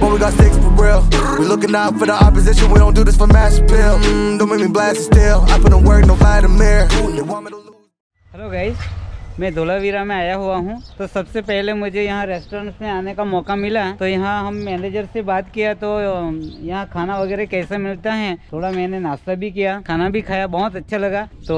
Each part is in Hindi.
but we got sticks for real. We looking out for the opposition, we don't do this for mass appeal. Don't make me blast it still. I put in work, no lie to mirror. They want me to lose. Hello guys, मैं धोलावीरा में आया हुआ हूँ। तो सबसे पहले मुझे यहाँ रेस्टोरेंट में आने का मौका मिला। तो यहाँ हम मैनेजर से बात किया, तो यहाँ खाना वगैरह कैसा मिलता है, थोड़ा मैंने नाश्ता भी किया, खाना भी खाया, बहुत अच्छा लगा। तो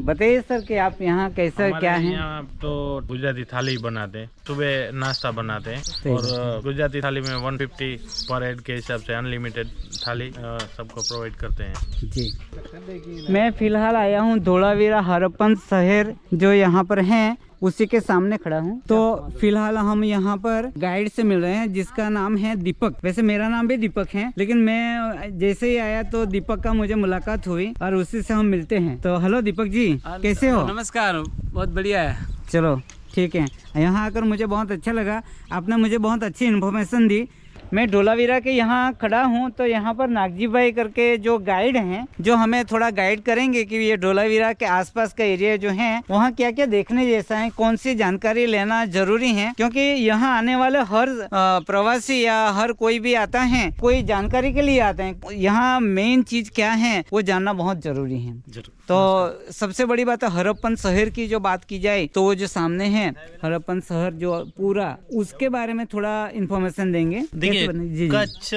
बताइए सर कि आप यहाँ कैसा क्या है। यहाँ तो गुजराती थाली बनाते हैं, सुबह नाश्ता बनाते हैं और गुजराती थाली में 150 पर हेड के हिसाब से अनलिमिटेड थाली सबको प्रोवाइड करते हैं जी। मैं फिलहाल आया हूँ धोलावीरा हरप्पन शहर जो यहाँ पर है उसी के सामने खड़ा हूँ। तो फिलहाल हम यहाँ पर गाइड से मिल रहे हैं जिसका नाम है दीपक। वैसे मेरा नाम भी दीपक है, लेकिन मैं जैसे ही आया तो दीपक का मुझे मुलाकात हुई और उसी से हम मिलते हैं। तो हेलो दीपक जी, कैसे हो। नमस्कार, बहुत बढ़िया है। चलो ठीक है, यहाँ आकर मुझे बहुत अच्छा लगा, आपने मुझे बहुत अच्छी इन्फॉर्मेशन दी। मैं धोलावीरा के यहाँ खड़ा हूँ, तो यहाँ पर नागजी भाई करके जो गाइड हैं, जो हमें थोड़ा गाइड करेंगे कि ये धोलावीरा के आसपास का एरिया जो है वहाँ क्या क्या देखने जैसा है, कौन सी जानकारी लेना जरूरी है, क्योंकि यहाँ आने वाले हर प्रवासी या हर कोई भी आता है, कोई जानकारी के लिए आते हैं, यहाँ मेन चीज क्या है वो जानना बहुत जरूरी है। तो सबसे बड़ी बात है हरप्पन शहर की जो बात की जाए तो वो जो सामने है हरप्पन शहर जो पूरा, उसके बारे में थोड़ा इन्फॉर्मेशन देंगे। देखिए, कच्छ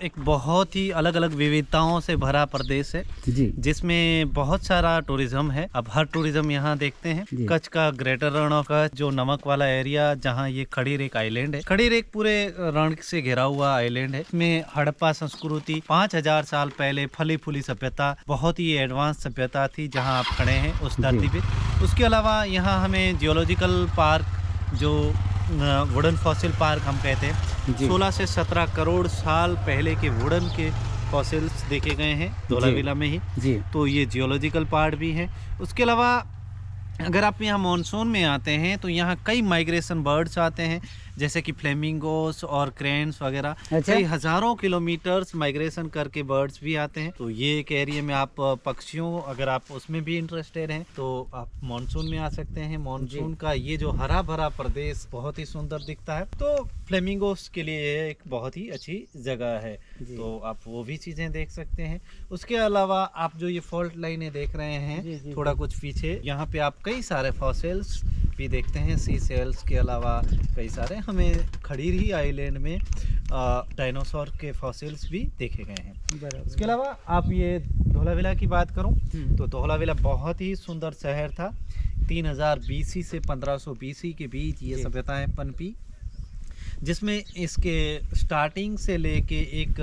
एक बहुत ही अलग अलग विविधताओं से भरा प्रदेश है जी, जिसमें बहुत सारा टूरिज्म है। अब हर टूरिज्म यहाँ देखते हैं। कच्छ का ग्रेटर रण ऑफ कच्छ जो नमक वाला एरिया, जहाँ ये खड़ी रेक आइलैंड है, खड़ी रेक पूरे रण से घिरा हुआ आइलैंड है। इसमें हड़प्पा संस्कृति 5000 साल पहले फली फूली सभ्यता, बहुत ही एडवांस सभ्यता थी जहाँ आप खड़े हैं उस धरती पे। उसके अलावा यहाँ हमें जियोलॉजिकल पार्क, जो वुडन फॉसिल पार्क हम कहते हैं, 16 से 17 करोड़ साल पहले के वुडन के फॉसिल्स देखे गए हैं धोलावीरा में ही जी। तो ये जियोलॉजिकल पार्क भी है। उसके अलावा अगर आप यहाँ मानसून में आते हैं तो यहाँ कई माइग्रेशन बर्ड्स आते हैं, जैसे कि फ्लेमिंगोस और क्रेन्स वगैरह। कई हजारों किलोमीटर्स माइग्रेशन करके बर्ड्स भी आते हैं। तो ये एक एरिया में आप पक्षियों, अगर आप उसमें भी इंटरेस्टेड हैं तो आप मानसून में आ सकते हैं। मानसून का ये जो हरा भरा प्रदेश बहुत ही सुंदर दिखता है, तो फ्लेमिंगोस के लिए एक बहुत ही अच्छी जगह है, तो आप वो भी चीजें देख सकते हैं। उसके अलावा आप जो ये फॉल्ट लाइनें देख रहे हैं थोड़ा कुछ पीछे, यहाँ पे आप कई सारे फॉसिल्स भी देखते हैं। सी सेल्स के अलावा कई सारे हमें खड़ीरी आइलैंड में डायनासोर के फॉसिल्स भी देखे गए हैं। इसके अलावा आप ये धोलावीरा की बात करूं तो धोलावीरा बहुत ही सुंदर शहर था। 3000 BC से 1500 BC के बीच ये सभ्यताएं पनपी, जिसमें इसके स्टार्टिंग से लेके एक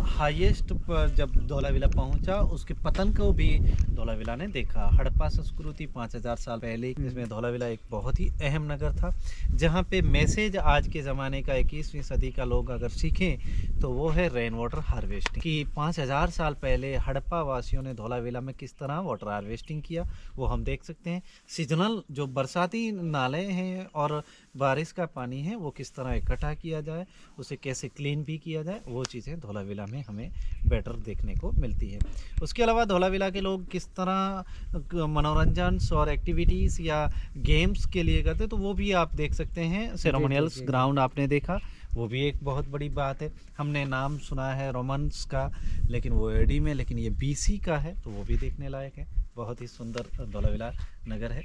हाईएस्ट पर जब धोलावीरा पहुंचा उसके पतन को भी धोलावीरा ने देखा। हड़प्पा संस्कृति 5000 साल पहले, जिसमें धोलावीरा एक बहुत ही अहम नगर था, जहां पे मैसेज आज के ज़माने का 21वीं सदी का लोग अगर सीखें तो वो है रेन वाटर हार्वेस्टिंग। कि 5000 साल पहले हड़प्पा वासियों ने धोलावीरा में किस तरह वाटर हार्वेस्टिंग किया वो हम देख सकते हैं। सीजनल जो बरसाती नाले हैं और बारिश का पानी है वो किस तरह इकट्ठा किया जाए, उसे कैसे क्लीन भी किया जाए, वो चीज़ें धोलावीरा में हमें बेटर देखने को मिलती है। उसके अलावा धोलावीरा के लोग किस तरह मनोरंजन और एक्टिविटीज़ या गेम्स के लिए करते तो वो भी आप देख सकते हैं। सेरेमोनियल्स ग्राउंड आपने देखा, वो भी एक बहुत बड़ी बात है। हमने नाम सुना है रोमन्स का, लेकिन वो एडी में, लेकिन ये BC का है, तो वो भी देखने लायक है। बहुत ही सुंदर धोलावीरा नगर है।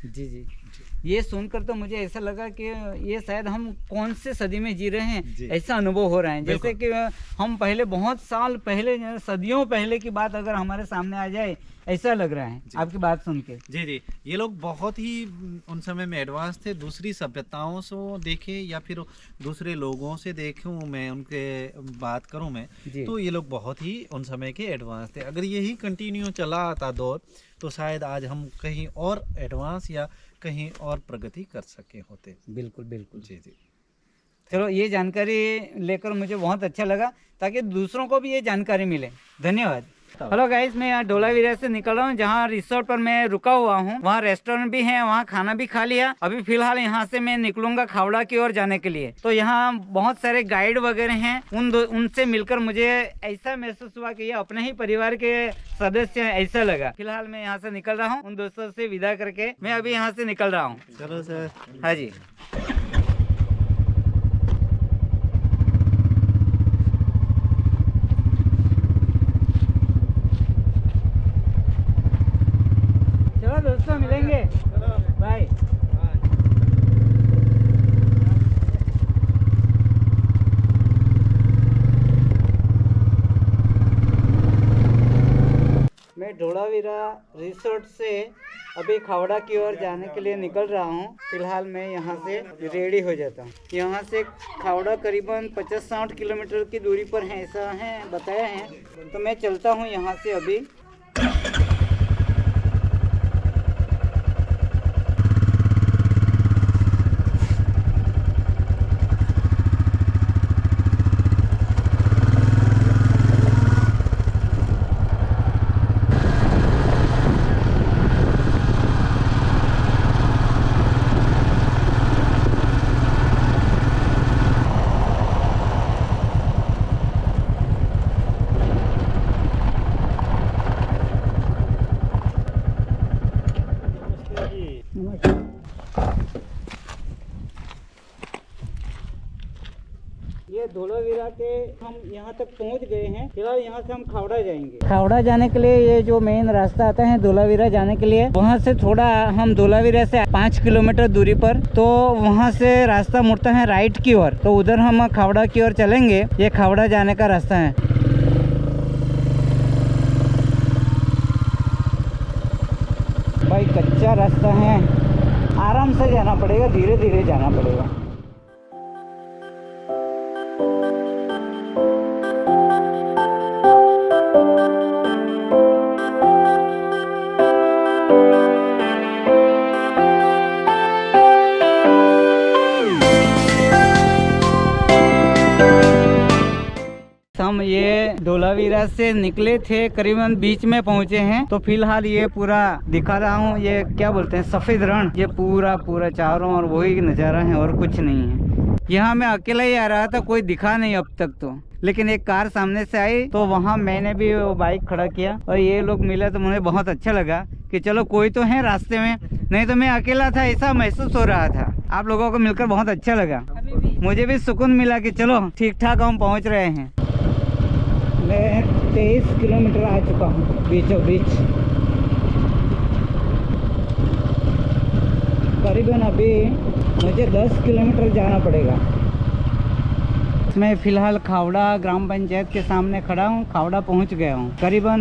जी जी, ये सुनकर तो मुझे ऐसा लगा कि ये शायद हम कौन से सदी में जी रहे हैं, ऐसा अनुभव हो रहा है। जैसे कि हम पहले, बहुत साल पहले, सदियों पहले की बात अगर हमारे सामने आ जाए ऐसा लग रहा है आपकी बात सुन के। जी, ये लोग बहुत ही उन समय में एडवांस थे। दूसरी सभ्यताओं से देखे या फिर दूसरे लोगों से देखूं मैं, उनके बात करूं मैं, तो ये लोग बहुत ही उन समय के एडवांस थे। अगर यही कंटिन्यू चला आता दौर तो शायद आज हम कहीं और एडवांस या कहीं और प्रगति कर सके होते। बिल्कुल बिल्कुल। जी। चलो, ये जानकारी लेकर मुझे बहुत अच्छा लगा, ताकि दूसरों को भी ये जानकारी मिले। धन्यवाद। हेलो गाइस, मैं यहाँ धोलावीरा से निकल रहा हूँ, जहाँ रिसोर्ट पर मैं रुका हुआ हूँ। वहाँ रेस्टोरेंट भी है, वहाँ खाना भी खा लिया। अभी फिलहाल यहाँ से मैं निकलूंगा खावड़ा की ओर जाने के लिए। तो यहाँ बहुत सारे गाइड वगैरह हैं, उनसे मिलकर मुझे ऐसा महसूस हुआ कि ये अपने ही परिवार के सदस्य हैं, ऐसा लगा। फिलहाल मैं यहाँ से निकल रहा हूँ, उन दोस्तों से विदा करके मैं अभी यहाँ से निकल रहा हूँ। चलो सर। हाँ जी। चलो दोस्तों मिलेंगे, बाय। मैं धोलावीरा रिसोर्ट से अभी खावड़ा की ओर जाने के लिए निकल रहा हूँ। फिलहाल मैं यहाँ से रेडी हो जाता हूँ। यहाँ से खावड़ा करीबन 50-60 किलोमीटर की दूरी पर है, ऐसा है बताया है। तो मैं चलता हूँ यहाँ से अभी। ये धोलावीरा के हम यहाँ तक पहुँच गए हैं। फिलहाल यहाँ से हम खावड़ा जाएंगे। खावड़ा जाने के लिए ये जो मेन रास्ता आता है धोलावीरा जाने के लिए, वहाँ से थोड़ा हम धोलावीरा से 5 किलोमीटर दूरी पर, तो वहाँ से रास्ता मुड़ता है राइट की ओर, तो उधर हम खावड़ा की ओर चलेंगे। ये खावड़ा जाने का रास्ता है। भाई कच्चा रास्ता है, आराम से जाना पड़ेगा, धीरे धीरे जाना पड़ेगा। हम ये धोलावीरा से निकले थे, करीबन बीच में पहुंचे हैं। तो फिलहाल ये पूरा दिखा रहा हूँ, ये क्या बोलते हैं, सफेद रण। ये पूरा चारों और वही नज़ारा है और कुछ नहीं है। यहाँ मैं अकेला ही आ रहा था, कोई दिखा नहीं अब तक तो। लेकिन एक कार सामने से आई तो वहाँ मैंने भी वो बाइक खड़ा किया और ये लोग मिले तो मुझे बहुत अच्छा लगा कि चलो कोई तो है रास्ते में, नहीं तो मैं अकेला था, ऐसा महसूस हो रहा था। आप लोगों को मिलकर बहुत अच्छा लगा, मुझे भी सुकून मिला कि चलो ठीक ठाक हम पहुँच रहे हैं। मैं 23 किलोमीटर आ चुका हूँ बीचों बीच। करीबन अभी मुझे 10 किलोमीटर जाना पड़ेगा। मैं फ़िलहाल खावड़ा ग्राम पंचायत के सामने खड़ा हूँ। खावड़ा पहुँच गया हूँ। करीबन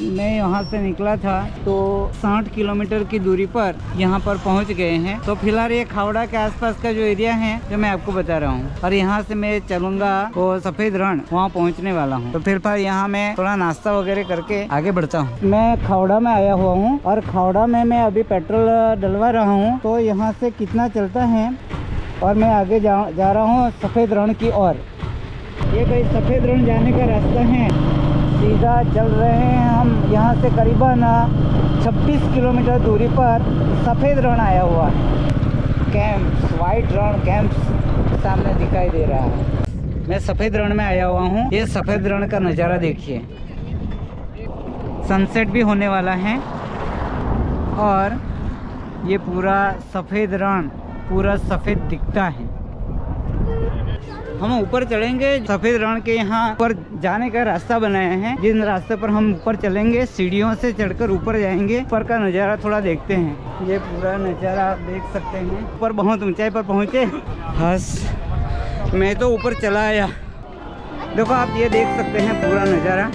मैं यहाँ से निकला था तो 60 किलोमीटर की दूरी पर यहाँ पर पहुँच गए हैं। तो फिलहाल ये खावड़ा के आसपास का जो एरिया है जो मैं आपको बता रहा हूँ, और यहाँ से मैं चलूँगा वो सफ़ेद रण, वहाँ पहुँचने वाला हूँ। तो फिर यहाँ मैं थोड़ा नाश्ता वगैरह करके आगे बढ़ता हूँ। मैं खावड़ा में आया हुआ हूँ और खावड़ा में मैं अभी पेट्रोल डलवा रहा हूँ। तो यहाँ से कितना चलता है और मैं आगे जा रहा हूँ सफ़ेद रण की ओर। ये भाई सफ़ेद रण जाने का रास्ता है, सीधा चल रहे हैं हम। यहाँ से करीबन 26 किलोमीटर दूरी पर सफ़ेद रण आया हुआ है। कैंप्स, वाइट रण कैंप्स सामने दिखाई दे रहा है। मैं सफ़ेद रण में आया हुआ हूँ। ये सफ़ेद रण का नज़ारा देखिए, सनसेट भी होने वाला है और ये पूरा सफ़ेद रण पूरा सफ़ेद दिखता है। हम ऊपर चढ़ेंगे, सफ़ेद रण के यहाँ ऊपर जाने का रास्ता बनाया है, जिन रास्ते पर हम ऊपर चलेंगे, सीढ़ियों से चढ़कर ऊपर जाएंगे। ऊपर का नज़ारा थोड़ा देखते हैं। ये पूरा नज़ारा आप देख सकते हैं। ऊपर बहुत ऊंचाई पर पहुँचे, बस मैं तो ऊपर चला आया। देखो आप ये देख सकते हैं पूरा नज़ारा।